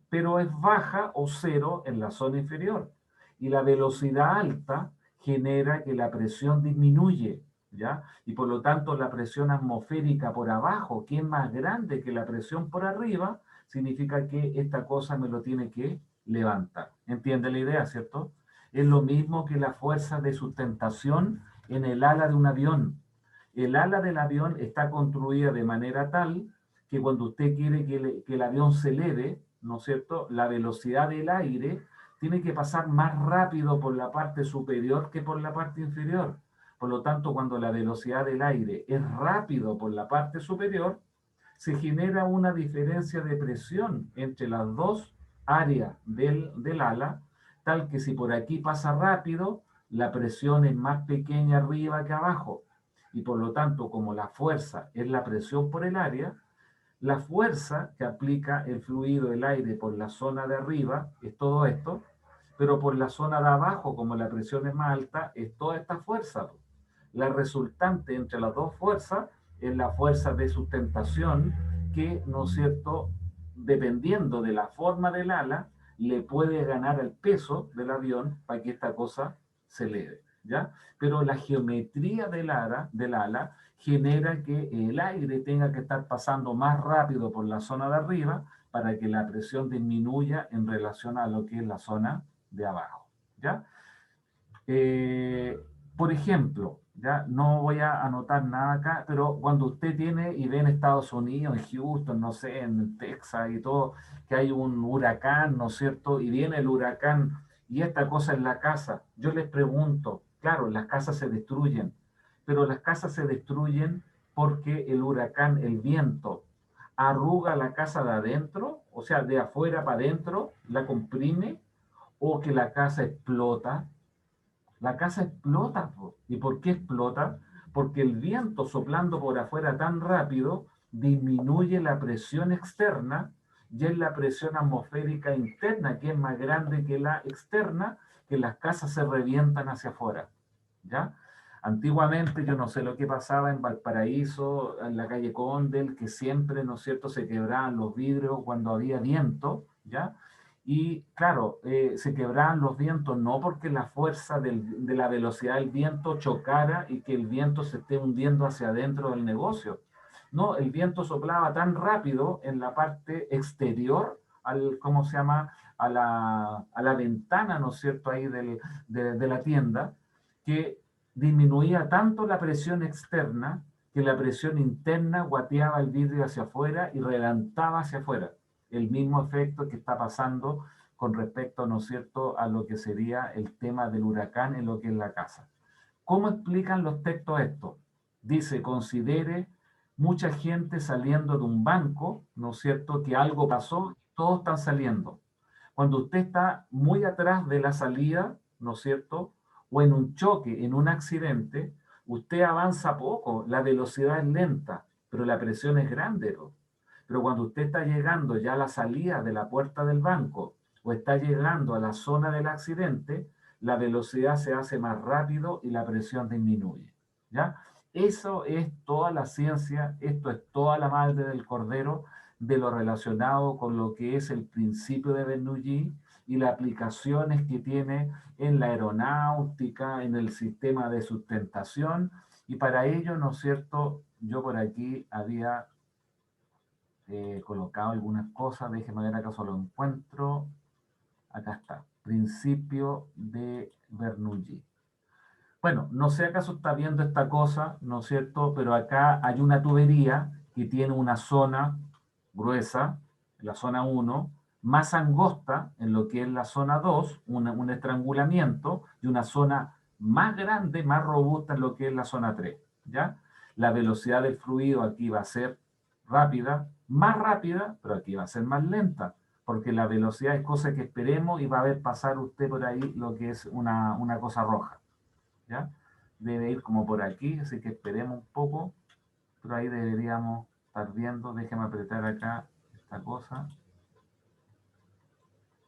pero es baja o cero en la zona inferior. Y la velocidad alta genera que la presión disminuye, ¿ya? Y por lo tanto la presión atmosférica por abajo, que es más grande que la presión por arriba, significa que esta cosa me lo tiene que levantar. ¿Entiende la idea, cierto? Es lo mismo que la fuerza de sustentación en el ala de un avión. El ala del avión está construida de manera tal que cuando usted quiere que el avión se eleve, ¿no es cierto?, la velocidad del aire tiene que pasar más rápido por la parte superior que por la parte inferior. Por lo tanto, cuando la velocidad del aire es rápido por la parte superior, se genera una diferencia de presión entre las dos áreas del ala, tal que si por aquí pasa rápido, la presión es más pequeña arriba que abajo. Y por lo tanto, como la fuerza es la presión por el área, la fuerza que aplica el fluido, el aire, por la zona de arriba es todo esto, pero por la zona de abajo, como la presión es más alta, es toda esta fuerza. La resultante entre las dos fuerzas es la fuerza de sustentación que, ¿no es cierto?, dependiendo de la forma del ala, le puede ganar el peso del avión para que esta cosa se eleve, ¿ya? Pero la geometría del ala genera que el aire tenga que estar pasando más rápido por la zona de arriba para que la presión disminuya en relación a lo que es la zona de abajo, ¿ya? Por ejemplo, ya no voy a anotar nada acá, pero cuando usted tiene y ve en Estados Unidos, en Houston, no sé, en Texas y todo, que hay un huracán, ¿no es cierto? Y viene el huracán y esta cosa en la casa, yo les pregunto, claro, las casas se destruyen, pero las casas se destruyen porque el huracán, el viento, arruga la casa de adentro, o sea, de afuera para adentro, la comprime, o que la casa explota. La casa explota. ¿Y por qué explota? Porque el viento soplando por afuera tan rápido disminuye la presión externa, y es la presión atmosférica interna que es más grande que la externa, que las casas se revientan hacia afuera, ¿ya? Antiguamente, yo no sé lo que pasaba en Valparaíso, en la calle Condel, que siempre, ¿no es cierto?, se quebraban los vidrios cuando había viento, ¿ya? Y claro, se quebraban los vientos no porque la fuerza de la velocidad del viento chocara y que el viento se esté hundiendo hacia adentro del negocio. No, el viento soplaba tan rápido en la parte exterior, ¿cómo se llama? A la ventana, ¿no es cierto?, ahí de la tienda, que disminuía tanto la presión externa que la presión interna guateaba el vidrio hacia afuera y reventaba hacia afuera. El mismo efecto que está pasando con respecto, ¿no es cierto?, a lo que sería el tema del huracán en lo que es la casa. ¿Cómo explican los textos esto? Dice, considere mucha gente saliendo de un banco, ¿no es cierto?, que algo pasó, todos están saliendo. Cuando usted está muy atrás de la salida, ¿no es cierto?, o en un choque, en un accidente, usted avanza poco, la velocidad es lenta, pero la presión es grande, ¿no? Pero cuando usted está llegando ya a la salida de la puerta del banco o está llegando a la zona del accidente, la velocidad se hace más rápido y la presión disminuye, ¿ya? Eso es toda la ciencia, esto es toda la madre del cordero de lo relacionado con lo que es el principio de Bernoulli y las aplicaciones que tiene en la aeronáutica, en el sistema de sustentación, y para ello, ¿no es cierto?, yo por aquí había colocado algunas cosas, déjeme ver acaso lo encuentro, acá está, principio de Bernoulli. Bueno, no sé acaso está viendo esta cosa, ¿no es cierto?, pero acá hay una tubería que tiene una zona gruesa, la zona 1, más angosta en lo que es la zona 2, un estrangulamiento, y una zona más grande, más robusta en lo que es la zona 3, ¿ya? La velocidad del fluido aquí va a ser rápida, más rápida, pero aquí va a ser más lenta, porque la velocidad es cosa que esperemos y va a ver pasar usted por ahí lo que es una cosa roja, ¿ya? Debe ir como por aquí, así que esperemos un poco, pero ahí deberíamos estar viendo. Déjeme apretar acá esta cosa.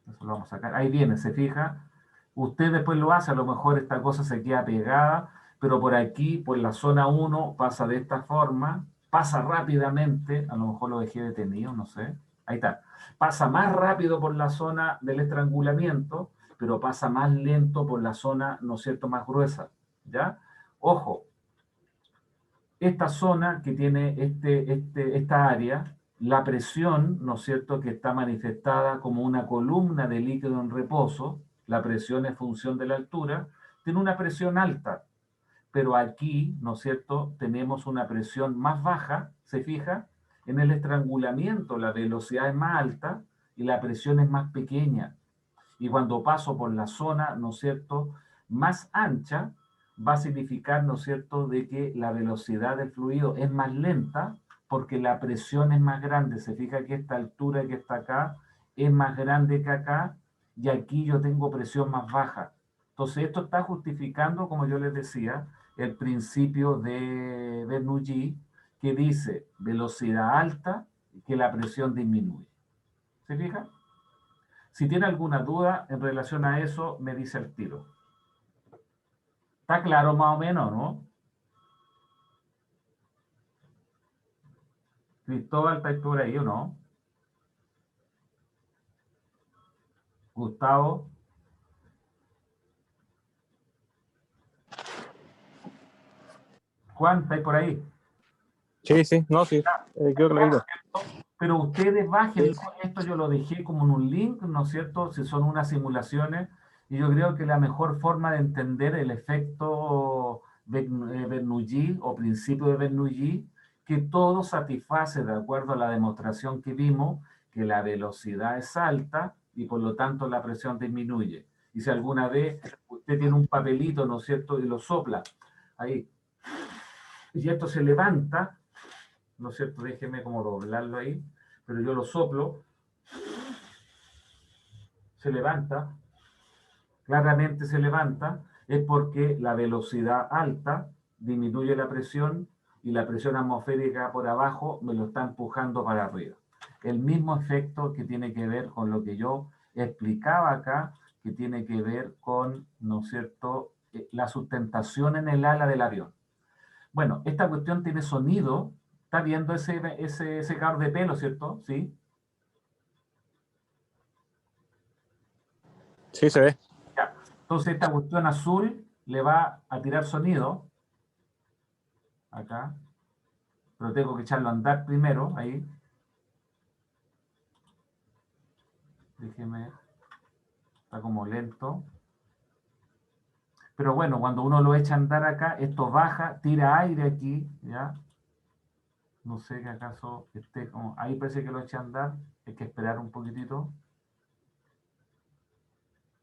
Eso lo vamos a sacar. Ahí viene, se fija. Usted después lo hace, a lo mejor esta cosa se queda pegada, pero por aquí, por la zona 1, pasa de esta forma, pasa rápidamente, a lo mejor lo dejé detenido, no sé. Ahí está. Pasa más rápido por la zona del estrangulamiento, pero pasa más lento por la zona, ¿no es cierto?, más gruesa, ¿ya? Ojo, esta zona que tiene esta área, la presión, ¿no es cierto?, que está manifestada como una columna de líquido en reposo, la presión es función de la altura, tiene una presión alta, pero aquí, ¿no es cierto?, tenemos una presión más baja, ¿se fija? En el estrangulamiento la velocidad es más alta y la presión es más pequeña. Y cuando paso por la zona, ¿no es cierto?, más ancha, va a significar, ¿no es cierto?, de que la velocidad del fluido es más lenta porque la presión es más grande. Se fija que esta altura que está acá es más grande que acá y aquí yo tengo presión más baja. Entonces esto está justificando, como yo les decía, el principio de Bernoulli que dice velocidad alta y que la presión disminuye. ¿Se fija? Si tiene alguna duda en relación a eso, me dice al tiro. ¿Está claro más o menos, no? Cristóbal, ¿está por ahí o no? Gustavo, Juan, ¿está por ahí? Sí, sí, no, sí, quedó clarito. Pero ustedes bajen Sí, esto, yo lo dejé como en un link, ¿no es cierto? Si son unas simulaciones, y yo creo que la mejor forma de entender el efecto Bernoulli o principio de Bernoulli, que todo satisface, de acuerdo a la demostración que vimos, que la velocidad es alta y por lo tanto la presión disminuye. Y si alguna vez usted tiene un papelito, ¿no es cierto?, y lo sopla, ahí, y esto se levanta, ¿no es cierto? Déjeme como doblarlo ahí, pero yo lo soplo, se levanta, claramente se levanta, es porque la velocidad alta disminuye la presión y la presión atmosférica por abajo me lo está empujando para arriba. El mismo efecto que tiene que ver con lo que yo explicaba acá, que tiene que ver con, ¿no es cierto?, la sustentación en el ala del avión. Bueno, esta cuestión tiene sonido. ¿Está viendo ese secador de pelo, cierto? ¿Sí? Sí, se ve. Ya. Entonces esta cuestión azul le va a tirar sonido. Acá. Pero tengo que echarlo a andar primero, ahí. Déjeme. Está como lento. Pero bueno, cuando uno lo echa a andar acá, esto baja, tira aire aquí, ¿ya? No sé que acaso esté como... Ahí parece que lo echa a andar. Hay que esperar un poquitito.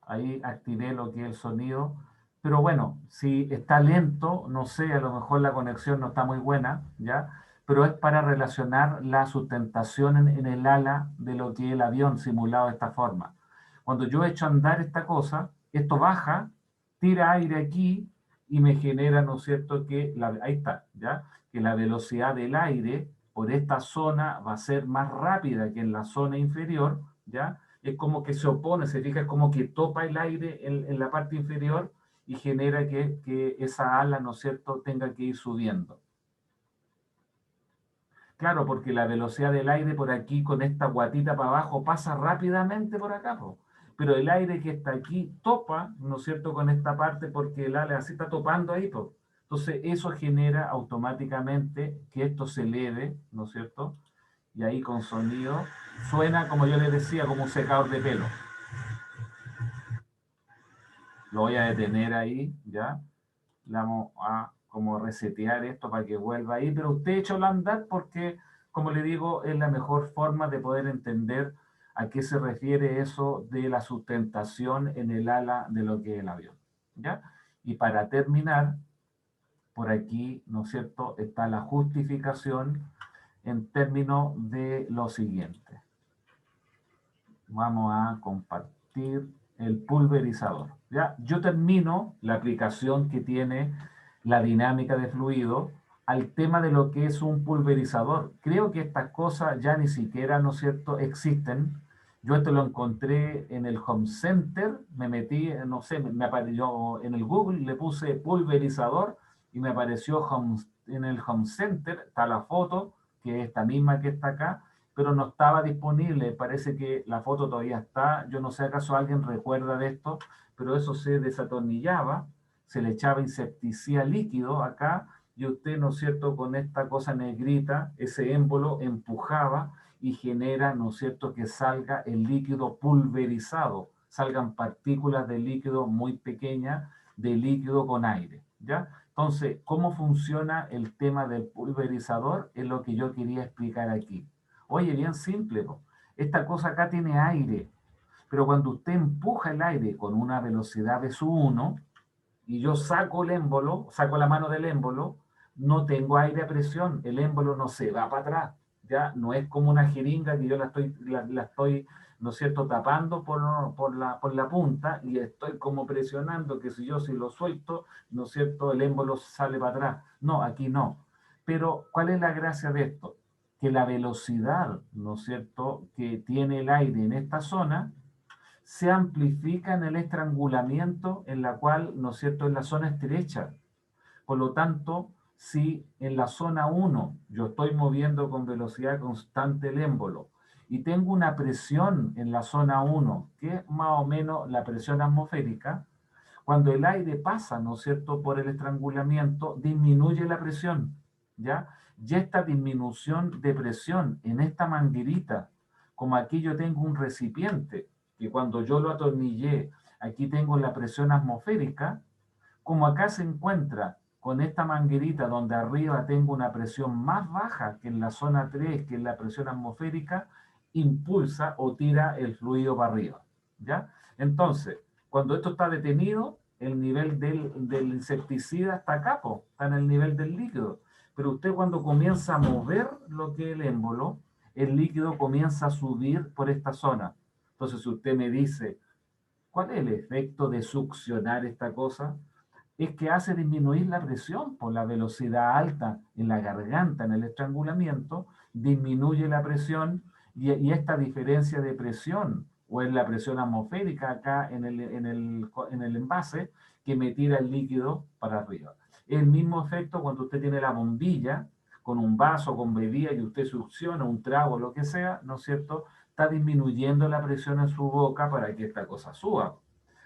Ahí activé lo que es el sonido. Pero bueno, si está lento, no sé, a lo mejor la conexión no está muy buena, ¿ya? Pero es para relacionar la sustentación en el ala de lo que es el avión simulado de esta forma. Cuando yo echo a andar esta cosa, esto baja, tira aire aquí y me genera, ¿no es cierto?, que ahí está, ¿ya? Que la velocidad del aire por esta zona va a ser más rápida que en la zona inferior, ¿ya? Es como que se opone, se fija, es como que topa el aire en la parte inferior y genera que esa ala, ¿no es cierto?, tenga que ir subiendo. Claro, porque la velocidad del aire por aquí con esta guatita para abajo pasa rápidamente por acá, po. Pero el aire que está aquí topa, ¿no es cierto?, con esta parte porque el ala así está topando ahí, po. Entonces eso genera automáticamente que esto se eleve, ¿no es cierto? Y ahí con sonido suena, como yo les decía, como un secador de pelo. Lo voy a detener ahí, ¿ya? Le vamos a como resetear esto para que vuelva ahí, pero usted échalo a andar porque, como le digo, es la mejor forma de poder entender a qué se refiere eso de la sustentación en el ala de lo que es el avión, ¿ya? Y para terminar, por aquí, ¿no es cierto?, está la justificación en términos de lo siguiente. Vamos a compartir el pulverizador. ¿Ya? Yo termino la aplicación que tiene la dinámica de fluido al tema de lo que es un pulverizador. Creo que estas cosas ya ni siquiera, ¿no es cierto?, existen. Yo esto lo encontré en el Home Center, me metí, no sé, me apareció en el Google, le puse pulverizador y me apareció en el Home Center, está la foto, que es esta misma que está acá, pero no estaba disponible. Parece que la foto todavía está. Yo no sé acaso alguien recuerda de esto, pero eso se desatornillaba, se le echaba insecticida líquido acá y usted, ¿no es cierto?, con esta cosa negrita, ese émbolo empujaba y genera, ¿no es cierto?, que salga el líquido pulverizado, salgan partículas de líquido muy pequeñas, de líquido con aire, ¿ya? Entonces, ¿cómo funciona el tema del pulverizador? Es lo que yo quería explicar aquí. Oye, bien simple, po. Esta cosa acá tiene aire, pero cuando usted empuja el aire con una velocidad de su 1 y yo saco el émbolo, saco la mano del émbolo, no tengo aire a presión, el émbolo no se va para atrás, ya no es como una jeringa que yo la estoy, ¿no es cierto?, tapando por la punta y estoy como presionando que si lo suelto, ¿no es cierto?, el émbolo sale para atrás. No, aquí no. Pero, ¿cuál es la gracia de esto? Que la velocidad, ¿no es cierto?, que tiene el aire en esta zona se amplifica en el estrangulamiento en la cual, ¿no es cierto?, en la zona estrecha. Por lo tanto, si en la zona 1 yo estoy moviendo con velocidad constante el émbolo y tengo una presión en la zona 1, que es más o menos la presión atmosférica, cuando el aire pasa, ¿no es cierto?, por el estrangulamiento, disminuye la presión, ¿ya? Y esta disminución de presión en esta manguerita, como aquí yo tengo un recipiente, que cuando yo lo atornillé, aquí tengo la presión atmosférica, como acá se encuentra con esta manguerita donde arriba tengo una presión más baja que en la zona 3, que es la presión atmosférica, impulsa o tira el fluido para arriba, ¿ya? Entonces, cuando esto está detenido, el nivel del insecticida está acá, está en el nivel del líquido. Pero usted cuando comienza a mover lo que es el émbolo, el líquido comienza a subir por esta zona. Entonces, si usted me dice, ¿cuál es el efecto de succionar esta cosa? Es que hace disminuir la presión por la velocidad alta en la garganta, en el estrangulamiento, disminuye la presión y esta diferencia de presión, o en la presión atmosférica acá en el envase, que me tira el líquido para arriba. El mismo efecto cuando usted tiene la bombilla con un vaso, con bebida, y usted succiona un trago, lo que sea, ¿no es cierto? Está disminuyendo la presión en su boca para que esta cosa suba.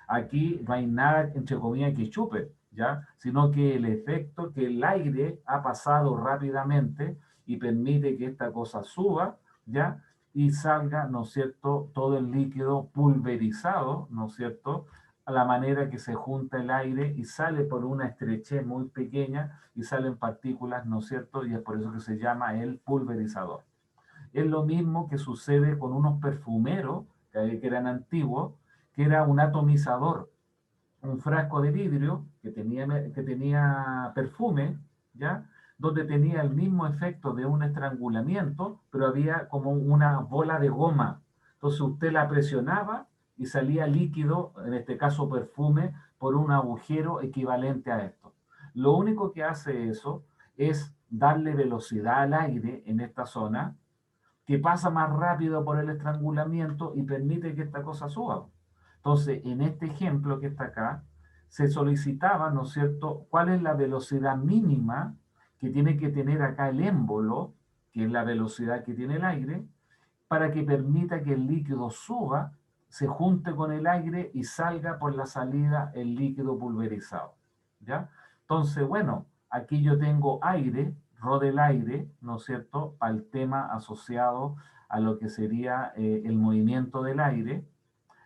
Aquí no hay nada, entre comillas, que chupe, ¿ya? Sino que el efecto que el aire ha pasado rápidamente y permite que esta cosa suba, ¿ya? Y salga, ¿no es cierto?, todo el líquido pulverizado, ¿no es cierto?, a la manera que se junta el aire y sale por una estrechez muy pequeña y salen partículas, ¿no es cierto?, y es por eso que se llama el pulverizador. Es lo mismo que sucede con unos perfumeros que eran antiguos, que era un atomizador, un frasco de vidrio que tenía perfume, ¿ya? Donde tenía el mismo efecto de un estrangulamiento, pero había como una bola de goma. Entonces usted la presionaba y salía líquido, en este caso perfume, por un agujero equivalente a esto. Lo único que hace eso es darle velocidad al aire en esta zona, que pasa más rápido por el estrangulamiento y permite que esta cosa suba. Entonces, en este ejemplo que está acá, se solicitaba, ¿no es cierto?, cuál es la velocidad mínima que tiene que tener acá el émbolo, que es la velocidad que tiene el aire, para que permita que el líquido suba, se junte con el aire y salga por la salida el líquido pulverizado. ¿Ya? Entonces, bueno, aquí yo tengo aire, rho del aire, ¿no es cierto?, al tema asociado a lo que sería el movimiento del aire,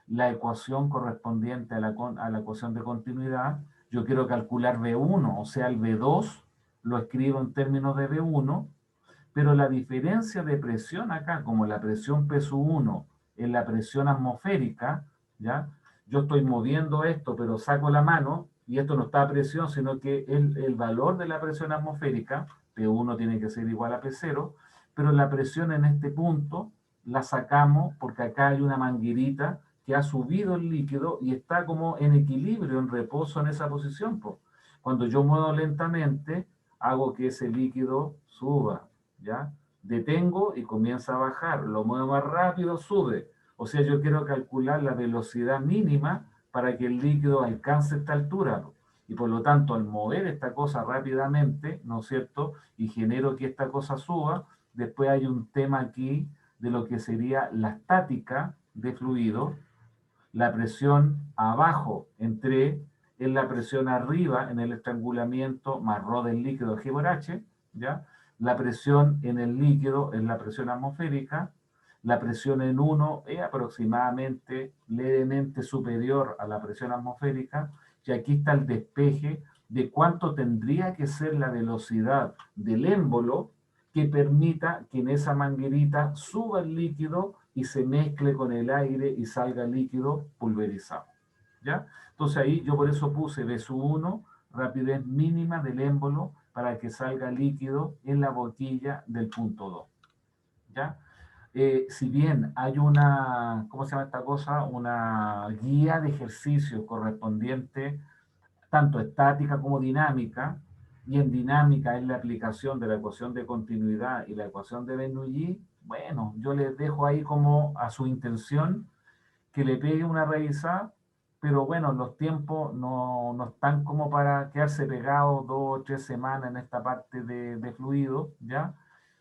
la ecuación correspondiente a la ecuación de continuidad. Yo quiero calcular V1, o sea, el V2 lo escribo en términos de V1, pero la diferencia de presión acá, como la presión P1 en la presión atmosférica, ¿ya? Yo estoy moviendo esto, pero saco la mano, y esto no está a presión, sino que el valor de la presión atmosférica, P1 tiene que ser igual a P0, pero la presión en este punto la sacamos porque acá hay una manguerita que ha subido el líquido y está como en equilibrio, en reposo en esa posición. Pues. Cuando yo muevo lentamente, hago que ese líquido suba, ¿ya? Detengo y comienza a bajar, lo muevo más rápido, sube. O sea, yo quiero calcular la velocidad mínima para que el líquido alcance esta altura. Y por lo tanto, al mover esta cosa rápidamente, ¿no es cierto? Y genero que esta cosa suba, después hay un tema aquí de lo que sería la estática de fluido, la presión abajo entre en la presión arriba en el estrangulamiento más rho del líquido G por H, ¿ya? La presión en el líquido es la presión atmosférica, la presión en uno es aproximadamente levemente superior a la presión atmosférica, y aquí está el despeje de cuánto tendría que ser la velocidad del émbolo que permita que en esa manguerita suba el líquido y se mezcle con el aire y salga líquido pulverizado. ¿Ya? Entonces ahí yo por eso puse B 1, rapidez mínima del émbolo para que salga líquido en la boquilla del punto 2. ¿Ya? Si bien hay una, ¿cómo se llama esta cosa? Una guía de ejercicio correspondiente, tanto estática como dinámica, y en dinámica es la aplicación de la ecuación de continuidad y la ecuación de Bernoulli, bueno, yo les dejo ahí como a su intención que le pegue una revisada, pero bueno, los tiempos no están como para quedarse pegados 2 o 3 semanas en esta parte de fluido, ¿ya?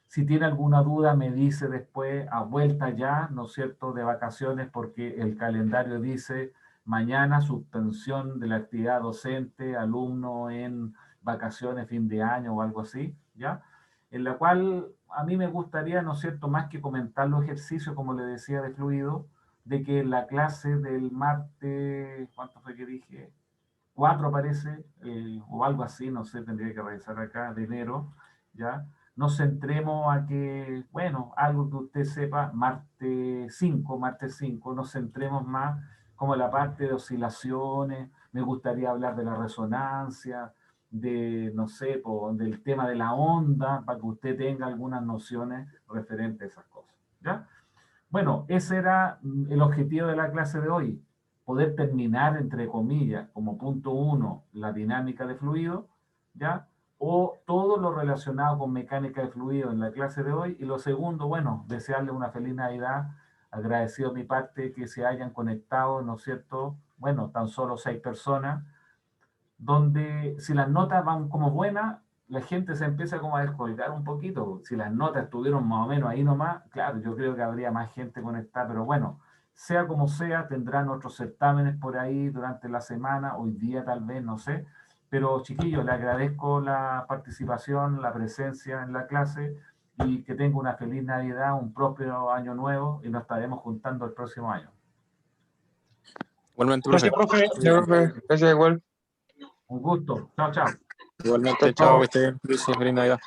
Si tiene alguna duda, me dice después, a vuelta ya, ¿no es cierto?, de vacaciones, porque el calendario dice mañana suspensión de la actividad docente, alumno en vacaciones, fin de año o algo así, ¿ya? En la cual a mí me gustaría, ¿no es cierto?, más que comentar los ejercicios, como le decía, de fluido, de que la clase del martes, ¿cuánto fue que dije? 4 parece, o algo así, no sé, tendría que revisar acá, de enero, ¿ya? Nos centremos a que, bueno, algo que usted sepa, martes 5, nos centremos más como la parte de oscilaciones, me gustaría hablar de la resonancia, de, no sé, del tema de la onda, para que usted tenga algunas nociones referentes a esas cosas, ¿ya? Bueno, ese era el objetivo de la clase de hoy, poder terminar, entre comillas, como punto 1, la dinámica de fluido, ¿ya? O todo lo relacionado con mecánica de fluido en la clase de hoy. Y lo segundo, bueno, desearle una feliz Navidad, agradecido de mi parte que se hayan conectado, ¿no es cierto? Bueno, tan solo 6 personas, donde si las notas van como buenas, la gente se empieza como a descolgar un poquito. Si las notas estuvieron más o menos ahí nomás, claro, yo creo que habría más gente conectada, pero bueno, sea como sea, tendrán otros certámenes por ahí durante la semana, hoy día tal vez, no sé. Pero chiquillos, les agradezco la participación, la presencia en la clase y que tenga una feliz Navidad, un próspero año nuevo y nos estaremos juntando el próximo año. Igualmente, profe. Gracias, profe. Ya, profe. Gracias igual. Un gusto. Chao, chao. Igualmente, chao, que esté bien. Feliz Navidad.